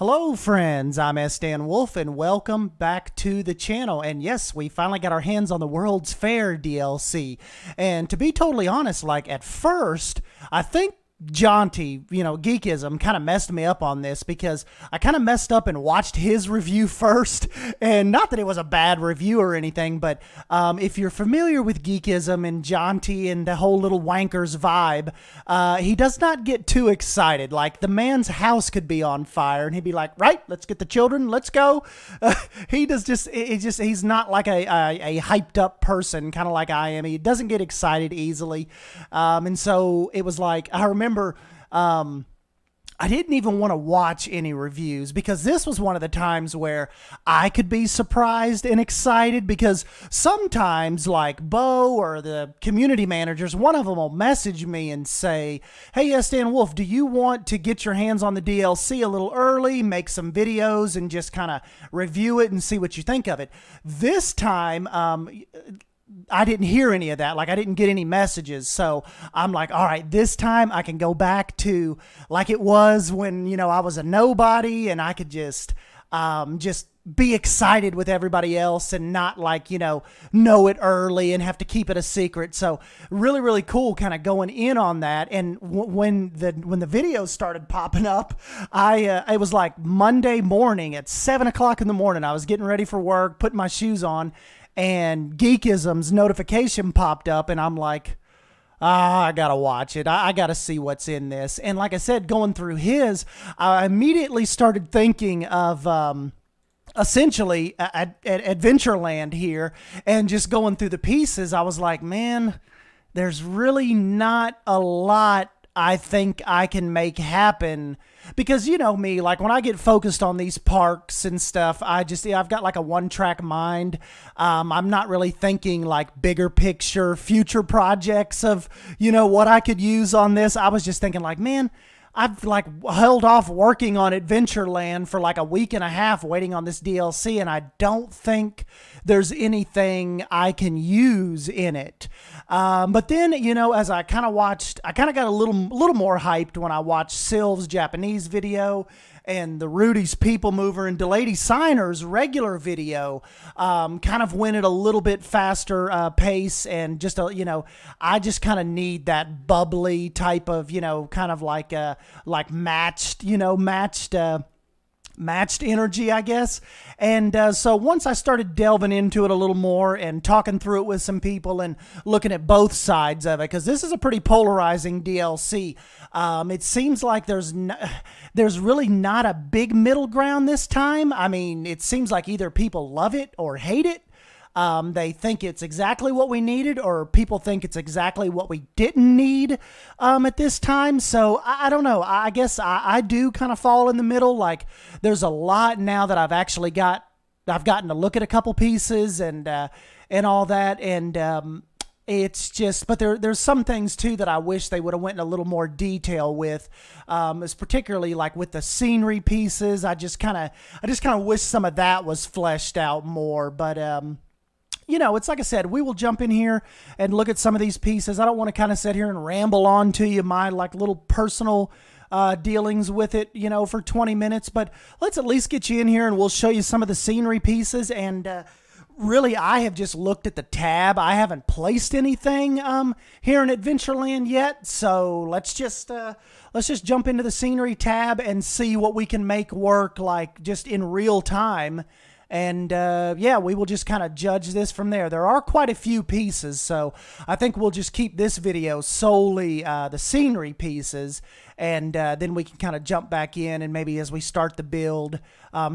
Hello friends, I'm S. Dan Wolf and welcome back to the channel. And yes, we finally got our hands on the World's Fair DLC. And to be totally honest, like at first, I think Jonty, Geekism kind of messed me up on this because I kind of messed up and watched his review first. And not that it was a bad review or anything, but if you're familiar with Geekism and Jonty and the whole little wankers vibe, he does not get too excited. Like the man's house could be on fire and he'd be like, right, let's get the children, let's go. He does he's not like a hyped up person, kind of like I am. He doesn't get excited easily. And so it was like, I remember I didn't even want to watch any reviews because this was one of the times where I could be surprised and excited because sometimes like Bo or the community managers, one of them will message me and say, hey, S. Dan Wolf, do you want to get your hands on the DLC a little early, make some videos and just kind of review it and see what you think of it? This time, I didn't hear any of that. Like I didn't get any messages. So I'm like, all right, this time I can go back to like it was when, I was a nobody and I could just be excited with everybody else and not like, know it early and have to keep it a secret. So really, really cool kind of going in on that. And when the videos started popping up, it was like Monday morning at 7 o'clock in the morning. I was getting ready for work, putting my shoes on, and Geekism's notification popped up and I'm like, I gotta watch it. I gotta see what's in this. And like I said, going through his, I immediately started thinking of essentially at Adventureland here and just going through the pieces. I was like, man, there's really not a lot I think I can make happen because you know me, like when I get focused on these parks and stuff, I've got like a one-track mind. I'm not really thinking like bigger picture future projects of, what I could use on this. I was just thinking like, man, I've like held off working on Adventureland for like a week and a half waiting on this DLC and I don't think there's anything I can use in it. But then, as I kind of watched, I kind of got a little more hyped when I watched Sylv's Japanese video and the Rudy's People Mover and Delady Signer's regular video kind of went at a little bit faster pace and just, I just kind of need that bubbly type of, kind of like matched energy, I guess. And so once I started delving into it a little more and talking through it with some people and looking at both sides of it, because this is a pretty polarizing DLC. It seems like there's really not a big middle ground this time. I mean, it seems like either people love it or hate it. They think it's exactly what we needed, or people think it's exactly what we didn't need at this time. So I don't know. I guess I do kind of fall in the middle. Like there's a lot now that I've gotten to look at a couple pieces and all that. And it's just, but there's some things too that I wish they would have went in a little more detail with, is particularly like with the scenery pieces. I just kind of wish some of that was fleshed out more. But it's like I said, we will jump in here and look at some of these pieces. I don't want to kind of sit here and ramble on to you my like little personal dealings with it, for 20 minutes. But let's at least get you in here and we'll show you some of the scenery pieces. And really, I have just looked at the tab. I haven't placed anything here in Adventureland yet. So let's just jump into the scenery tab and see what we can make work like just in real time. And yeah, we will just kind of judge this from there. There are quite a few pieces, so I think we'll just keep this video solely the scenery pieces, and then we can kind of jump back in, and maybe as we start the build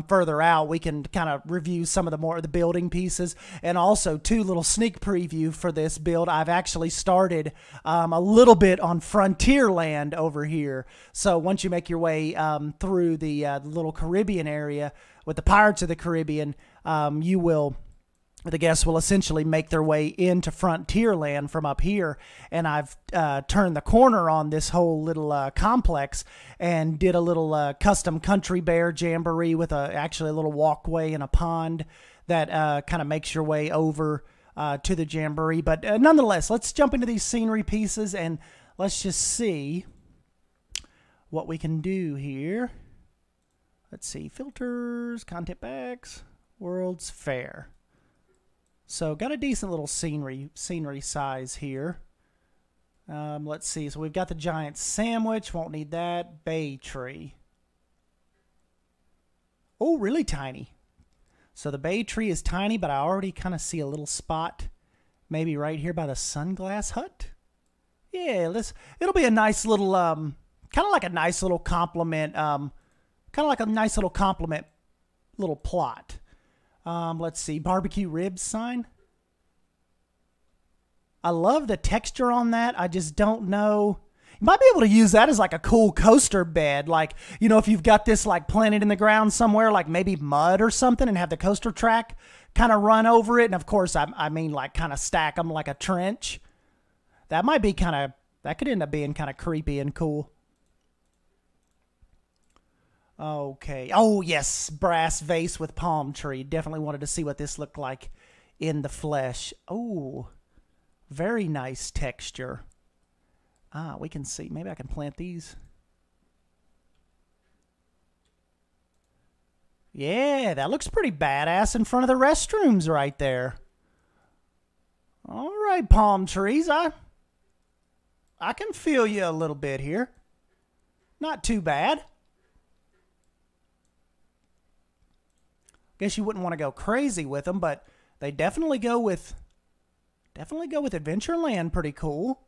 further out, we can kind of review some of the building pieces, and also too, little sneak preview for this build. I've actually started a little bit on Frontierland over here. So once you make your way through the little Caribbean area with the Pirates of the Caribbean, the guests will essentially make their way into Frontierland from up here. And I've turned the corner on this whole little complex and did a little custom country bear jamboree with actually a little walkway and a pond that kind of makes your way over to the jamboree. But nonetheless, let's jump into these scenery pieces and let's just see what we can do here. Let's see, filters, content bags, World's Fair. So got a decent little scenery size here. Let's see, so we've got the giant sandwich, won't need that. Bay tree. Oh, really tiny. So the bay tree is tiny, but I already kind of see a little spot, maybe right here by the sunglass hut. Yeah, it'll be a nice little, kind of like a nice little compliment, little plot. Let's see, barbecue ribs sign. I love the texture on that. I just don't know. You might be able to use that as like a cool coaster bed. Like, you know, if you've got this like planted in the ground somewhere, like maybe mud or something, and have the coaster track kind of run over it. And of course, I mean like kind of stack them like a trench. That might be that could end up being kind of creepy and cool. Okay. Oh, yes. Brass vase with palm tree. Definitely wanted to see what this looked like in the flesh. Oh, very nice texture. Ah, we can see. Maybe I can plant these. Yeah, that looks pretty badass in front of the restrooms right there. All right, palm trees. I can feel you a little bit here. Not too bad. Guess you wouldn't want to go crazy with them, but they definitely go with Adventureland. Pretty cool.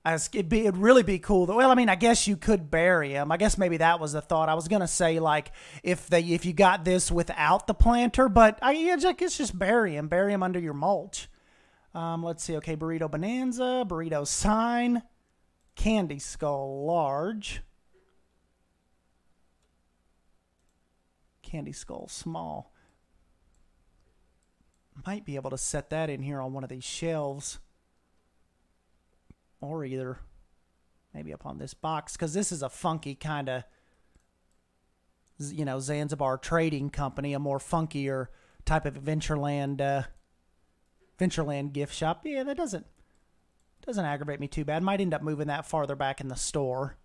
It'd really be cool. Well, I mean, I guess you could bury them. I guess maybe that was the thought. I was gonna say like if you got this without the planter, but I guess just bury them under your mulch. Let's see. Okay, burrito bonanza, burrito sign, candy skull large, candy skull small. Might be able to set that in here on one of these shelves. Or either maybe up on this box, because this is a funky kind of, you know, Zanzibar trading company, a more funkier type of Adventureland gift shop. Yeah, that doesn't aggravate me too bad. Might end up moving that farther back in the store.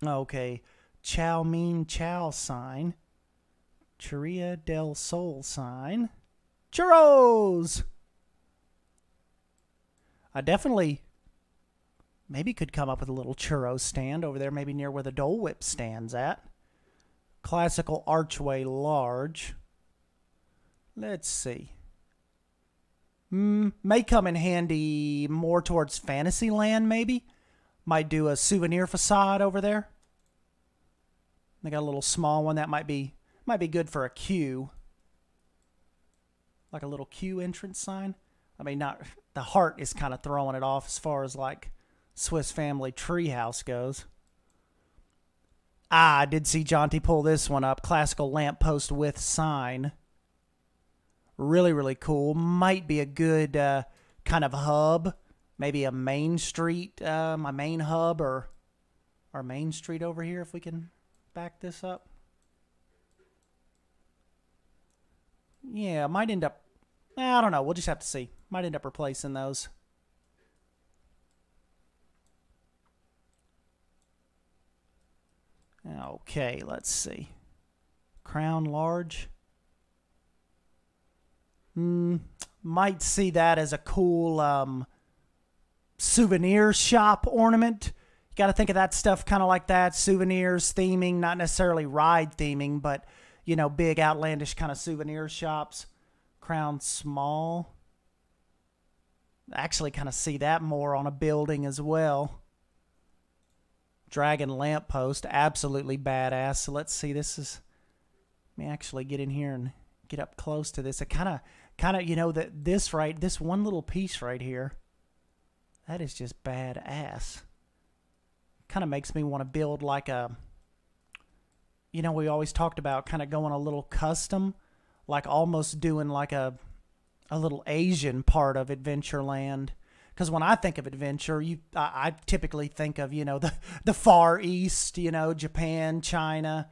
Okay, Chow Mein Chow sign, Churria del Sol sign, Churros. I definitely maybe could come up with a little churro stand over there, maybe near where the Dole Whip stands at. Classical archway large. Let's see. May come in handy more towards Fantasyland, maybe. Might do a souvenir facade over there. They got a little small one that might be good for a queue. Like a little queue entrance sign. I mean, not the heart is kind of throwing it off as far as like Swiss Family Treehouse goes. I did see Jonty pull this one up. Classical lamppost with sign. Really, really cool. Might be a good kind of hub. Maybe a main street, my main hub, or our main street over here, if we can back this up. Yeah, might end up, I don't know. We'll just have to see. Might end up replacing those. Okay, let's see. Crown large. Might see that as a cool souvenir shop ornament. You got to think of that stuff kind of like that. Souvenirs theming, not necessarily ride theming, but, you know, big outlandish kind of souvenir shops. Crown small. Actually kind of see that more on a building as well. Dragon lamppost, absolutely badass. So let's see, this is, let me actually get in here and get up close to this. It kind of, you know, this one little piece right here, that is just badass. Kind of makes me want to build like a, you know, we always talked about kind of going a little custom, like almost doing like a little Asian part of Adventureland. Because when I think of adventure, I typically think of, you know, the Far East, you know, Japan, China.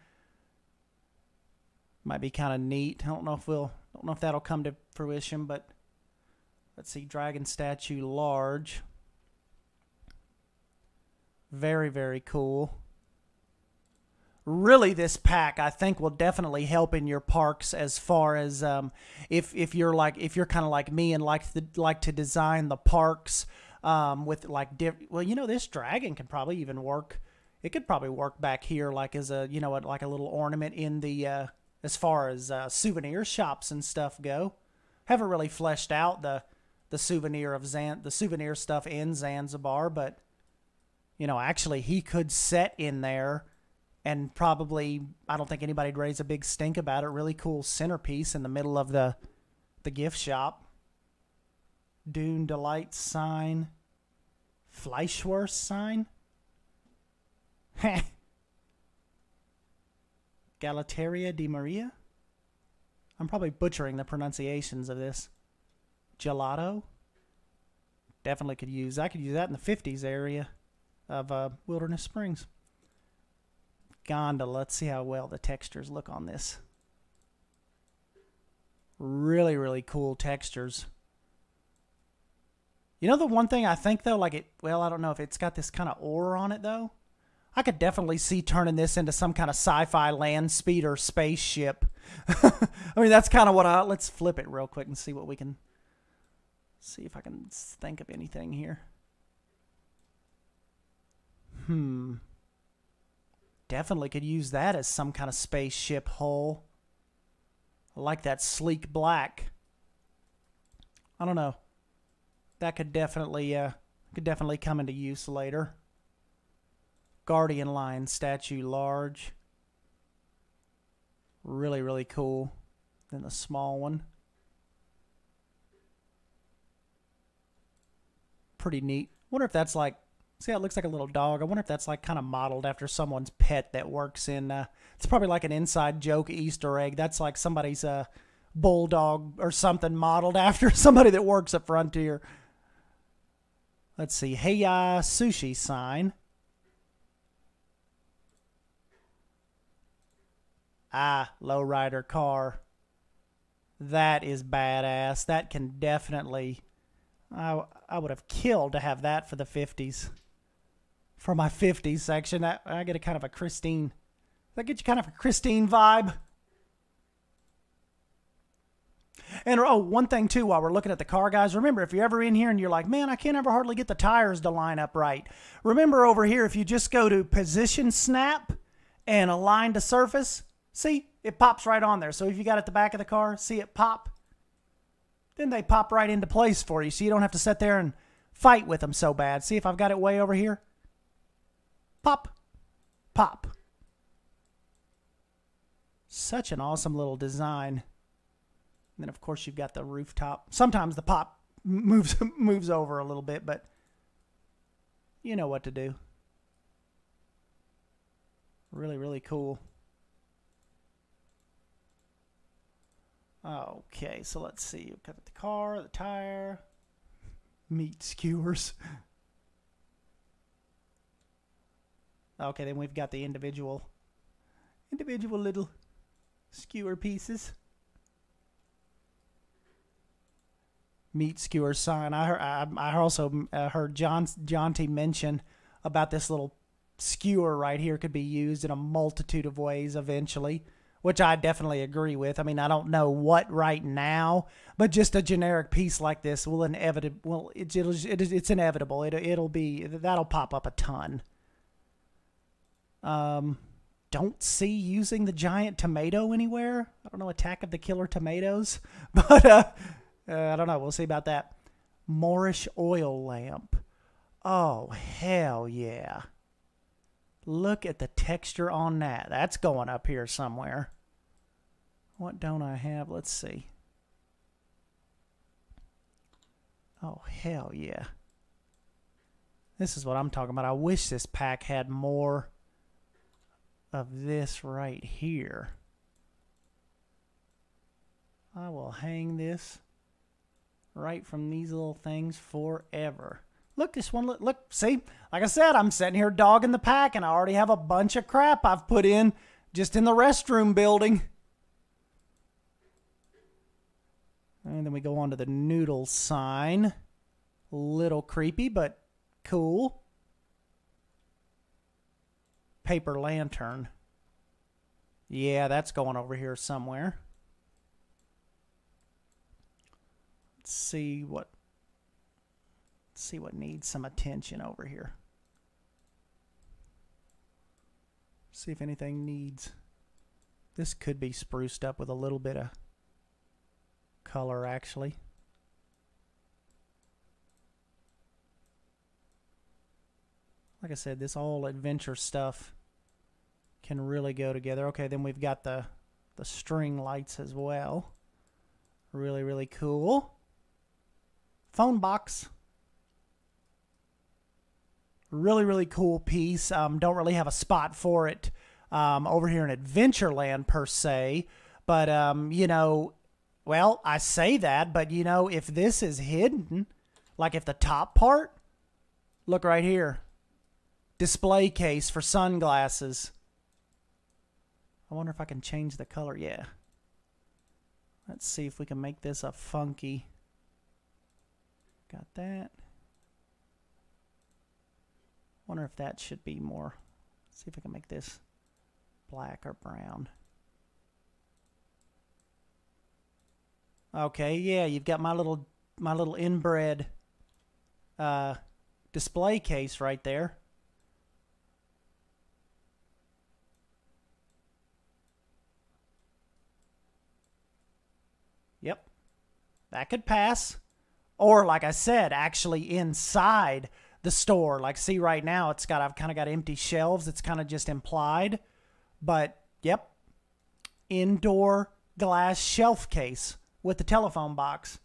Might be kind of neat. I don't know if that'll come to fruition, but let's see, dragon statue large. Very, very cool. really this pack I think will definitely help in your parks as far as if you're kind of like me and like to design the parks with like well, you know, this dragon can probably even work. It could probably work back here like as a, you know, like a little ornament in the as far as souvenir shops and stuff go. Haven't really fleshed out the souvenir stuff in Zanzibar, but you know, actually he could set in there. And probably, I don't think anybody'd raise a big stink about it. Really cool centerpiece in the middle of the gift shop. Dune Delights sign. Fleischwurst sign. Galateria di Maria. I'm probably butchering the pronunciations of this. Gelato. Definitely could use. I could use that in the 50s area of Wilderness Springs. Gondola. Let's see how well the textures look on this. Really, really cool textures. You know the one thing I think though, like well, I don't know if it's got this kind of ore on it though. I could definitely see turning this into some kind of sci-fi land speeder spaceship. I mean, that's kind of what let's flip it real quick and see what we can, see if I can think of anything here. Definitely could use that as some kind of spaceship hull. I like that sleek black. I don't know. That could definitely come into use later. Guardian Lion statue large. Really, really cool. Then the small one. Pretty neat. Wonder if that's like, see how it looks like a little dog? I wonder if that's like kind of modeled after someone's pet that works in, it's probably like an inside joke Easter egg. That's like somebody's bulldog or something modeled after somebody that works at Frontier. Let's see. Hey, sushi sign. Lowrider car. That is badass. That can definitely, I would have killed to have that for the 50s. For my 50s section, I get a kind of a Christine. Does that get you kind of a Christine vibe? And oh, one thing too, while we're looking at the car, guys, remember if you're ever in here and you're like, man, I can't ever hardly get the tires to line up right. Remember over here, if you just go to position snap and align to surface, see, it pops right on there. So if you got it at the back of the car, see it pop, then they pop right into place for you. So you don't have to sit there and fight with them so bad. See if I've got it way over here. Pop, pop. Such an awesome little design. And then, of course, you've got the rooftop. Sometimes the pop moves over a little bit, but you know what to do. Really, really cool. Okay, so let's see. We've got the car, the tire, meat skewers. Okay, then we've got the individual little skewer pieces. Meat skewer sign. I also heard Jonty mention about this little skewer right here could be used in a multitude of ways eventually, which I definitely agree with. I mean, I don't know what right now, but just a generic piece like this will inevitably, well, it's inevitable. That'll pop up a ton. Don't see using the giant tomato anywhere. I don't know, Attack of the Killer Tomatoes, but I don't know. We'll see about that. Moorish Oil Lamp. Oh, hell yeah. Look at the texture on that. That's going up here somewhere. What don't I have? Let's see. Oh, hell yeah. This is what I'm talking about. I wish this pack had more of this right here. I will hang this right from these little things forever. Look, this one, look, see, like I said, I'm sitting here dogging the pack and I already have a bunch of crap I've put in just in the restroom building. And then we go on to the noodle sign. Little creepy, but cool. Paper lantern. Yeah, that's going over here somewhere. Let's see what needs some attention over here. See if anything needs. This could be spruced up with a little bit of color, actually. Like I said, this all adventure stuff can really go together. Okay, then we've got the string lights as well. Really, really cool. Phone box. Really, really cool piece. Don't really have a spot for it over here in Adventureland per se. But, you know, well, I say that, but, you know, if this is hidden, like if the top part, look right here. Display case for sunglasses. I wonder if I can change the color. Yeah. Let's see if we can make this a funky. Got that. Wonder if that should be more. Let's see if I can make this black or brown. Okay, yeah, you've got my little inbred display case right there. Yep, that could pass. Or like I said, actually inside the store. Like, see right now, I've kind of got empty shelves. It's kind of just implied. But, yep, indoor glass shelf case with the telephone box.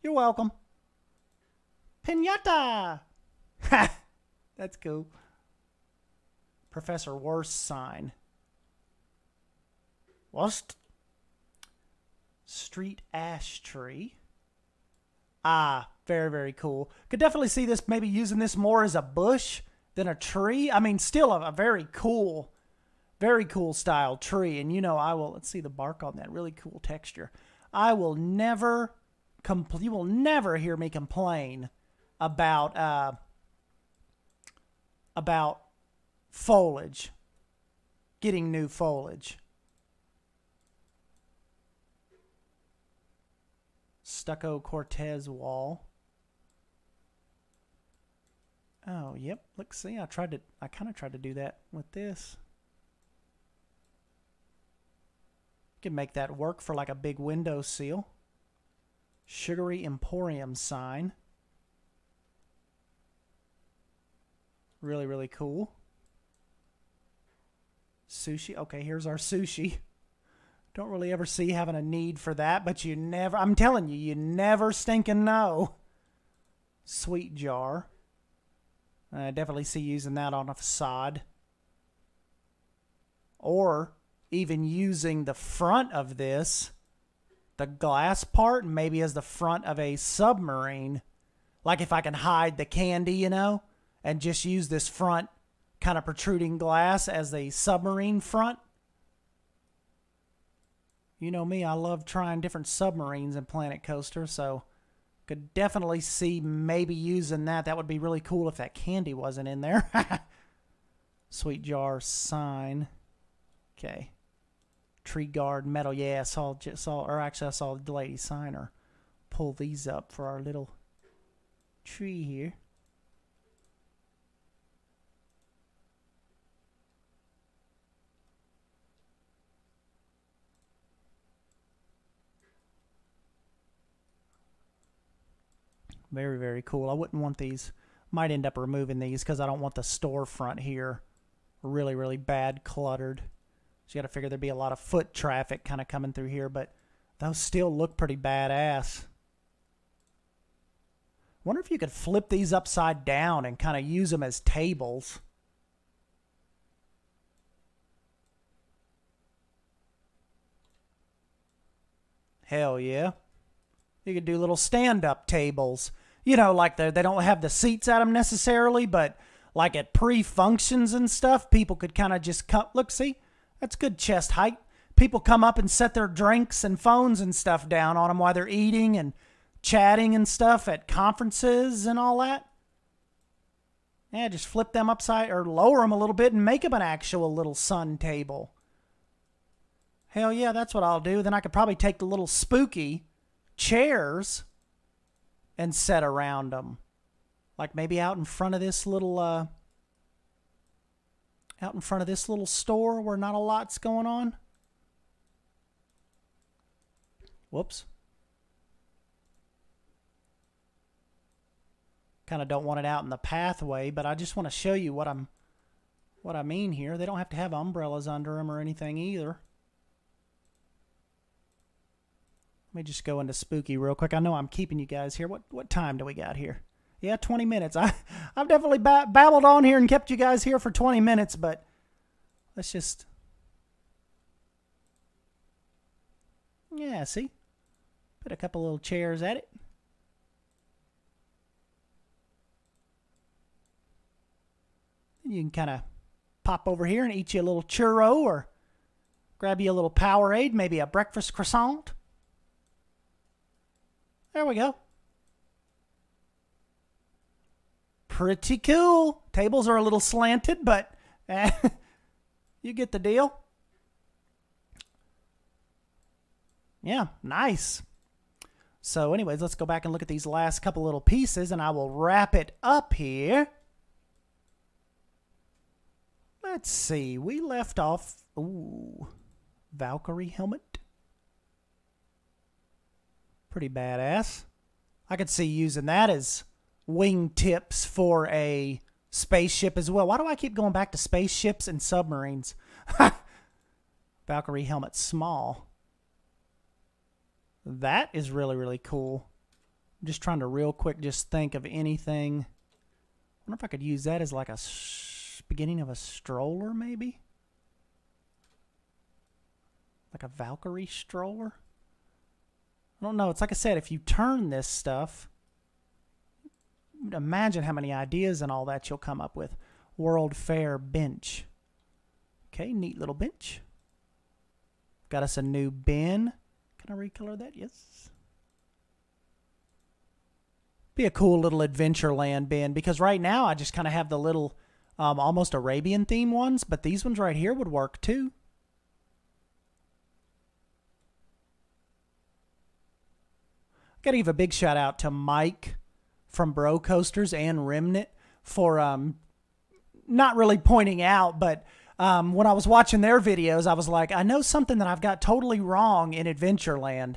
You're welcome. Piñata! Ha! That's cool. Professor Worst sign. Worst. Street ash tree. Ah, very, very cool. Could definitely see this, maybe using this more as a bush than a tree. I mean, still a very cool style tree. And, you know, let's see the bark on that. Really cool texture. I will never, you will never hear me complain about foliage, getting new foliage. Stucco Cortez wall. Oh, yep. Look, see, I kind of tried to do that with this. You can make that work for like a big window seal. Sugary Emporium sign. Really, really cool. Sushi. Okay, here's our sushi. Don't really ever see having a need for that, but you never, I'm telling you, you never stinking know. Sweet jar. I definitely see using that on a facade. Or even using the front of this, the glass part, maybe as the front of a submarine. Like if I can hide the candy, you know, and just use this front kind of protruding glass as the submarine front. You know me, I love trying different submarines in Planet Coaster, so could definitely see maybe using that. That would be really cool if that candy wasn't in there. Sweet jar sign. Okay. Tree guard metal. Yeah, I saw the lady signer pull these up for our little tree here. Very, very cool. I wouldn't want these. Might end up removing these because I don't want the storefront here really, really bad cluttered. So you got to figure there'd be a lot of foot traffic kind of coming through here, but those still look pretty badass. Wonder if you could flip these upside down and kind of use them as tables. Hell yeah. You could do little stand-up tables. You know, like they don't have the seats at them necessarily, but like at pre-functions and stuff, people could kind of just come. Look, see? That's good chest height. People come up and set their drinks and phones and stuff down on them while they're eating and chatting and stuff at conferences and all that. Yeah, just flip them upside or lower them a little bit and make them an actual little sun table. Hell yeah, that's what I'll do. Then I could probably take the little spooky chairs and set around them. Like maybe out in front of this little store where not a lot's going on. Whoops. Kind of don't want it out in the pathway, but I just want to show you what I mean here. They don't have to have umbrellas under them or anything either. Let me just go into spooky real quick. I know I'm keeping you guys here. What time do we got here? Yeah, 20 minutes. I've definitely babbled on here and kept you guys here for 20 minutes, but let's just... Yeah, see? Put a couple little chairs at it. You can kind of pop over here and eat you a little churro or grab you a little Powerade, maybe a breakfast croissant. There we go. Pretty cool. Tables are a little slanted, but you get the deal. Yeah, nice. So anyways, let's go back and look at these last couple little pieces, and I will wrap it up here. Let's see. We left off... Ooh. Valkyrie Helmet. Pretty badass. I could see using that as wing tips for a spaceship as well. Why do I keep going back to spaceships and submarines? Valkyrie Helmet small. That is really, really cool. I'm just trying to real quick just think of anything. I wonder if I could use that as like a beginning of a stroller, maybe? Like a Valkyrie stroller? I don't know. It's like I said, if you turn this stuff, imagine how many ideas and all that you'll come up with. World Fair bench. Okay, neat little bench. Got us a new bin. Can I recolor that? Yes. Be a cool little Adventureland bin, because right now I just kind of have the little almost Arabian theme ones, but these ones right here would work too. Got to give a big shout out to Mike from Bro Coasters and Remnant for not really pointing out, but when I was watching their videos, I was like, I know something that I've got totally wrong in Adventureland.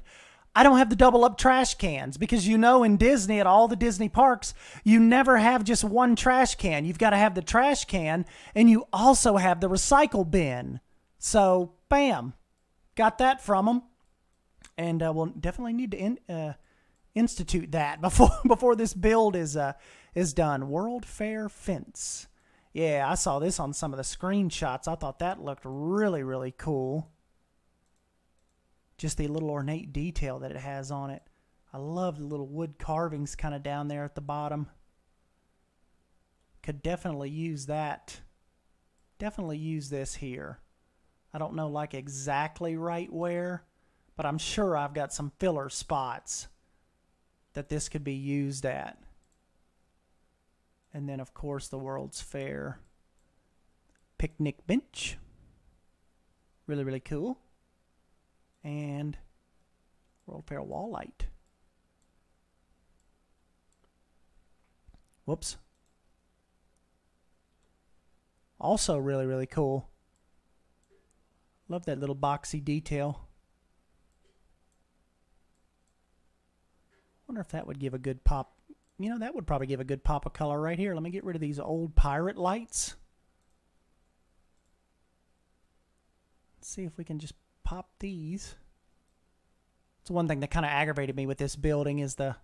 I don't have the double up trash cans, because you know in Disney, at all the Disney parks, you never have just one trash can. You've got to have the trash can, and you also have the recycle bin. So, bam, got that from them. And we'll definitely need to institute that before this build is done. World Fair fence. Yeah, I saw this on some of the screenshots. I thought that looked really, really cool. Just the little ornate detail that it has on it. I love the little wood carvings kind of down there at the bottom. Could definitely use that. Definitely use this here. I don't know like exactly right where, but I'm sure I've got some filler spots that this could be used at. And then, of course, the World's Fair picnic bench. Really, really cool. And World Fair wall light. Whoops. Also really, really cool. Love that little boxy detail. Wonder if that would give a good pop. You know, that would probably give a good pop of color right here. Let me get rid of these old pirate lights. Let's see if we can just pop these. It's one thing that kind of aggravated me with this building is the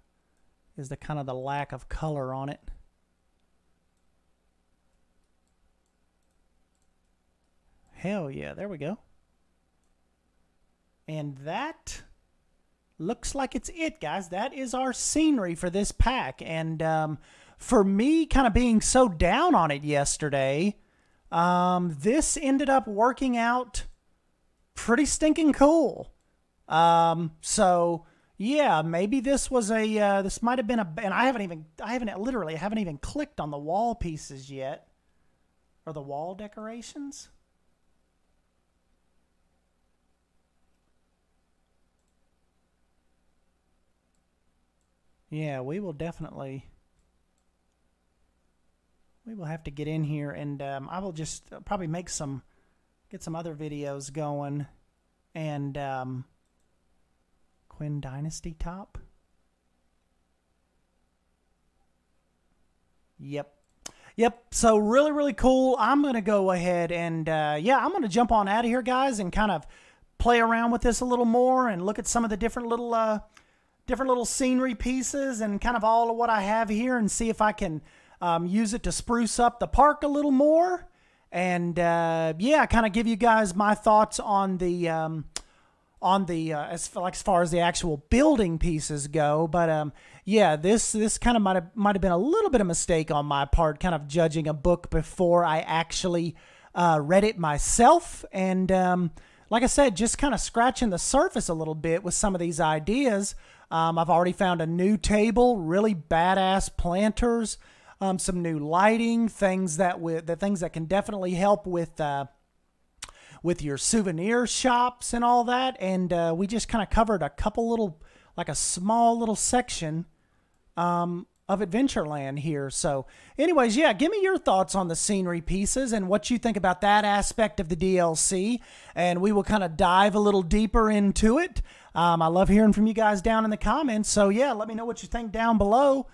kind of the lack of color on it. Hell yeah, there we go. And that looks like it's it, guys. That is our scenery for this pack. And for me kind of being so down on it yesterday, this ended up working out pretty stinking cool. So yeah, maybe this was a this might have been a, and I haven't even clicked on the wall pieces yet, or the wall decorations. yeah, we will definitely... We will have to get in here, and I will just probably make get some other videos going. And Quinn Dynasty top. Yep. So really, really cool. I'm going to go ahead and, yeah, I'm going to jump on out of here, guys, and kind of play around with this a little more and look at some of the different little scenery pieces and kind of all of what I have here and see if I can use it to spruce up the park a little more. And, yeah, kind of give you guys my thoughts on the, as far as the actual building pieces go. But yeah, this kind of might have been a little bit of a mistake on my part, kind of judging a book before I actually read it myself. And like I said, just kind of scratching the surface a little bit with some of these ideas. I've already found a new table, really badass planters, some new lighting, things that can definitely help with your souvenir shops and all that. And we just kind of covered a couple little, like a small little section of Adventureland here. So anyways, yeah, give me your thoughts on the scenery pieces and what you think about that aspect of the DLC. And we will kind of dive a little deeper into it. I love hearing from you guys down in the comments. So yeah, let me know what you think down below.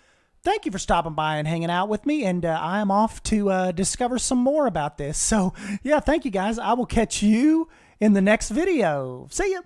Thank you for stopping by and hanging out with me, and I am off to discover some more about this. So, yeah, thank you, guys. I will catch you in the next video. See ya!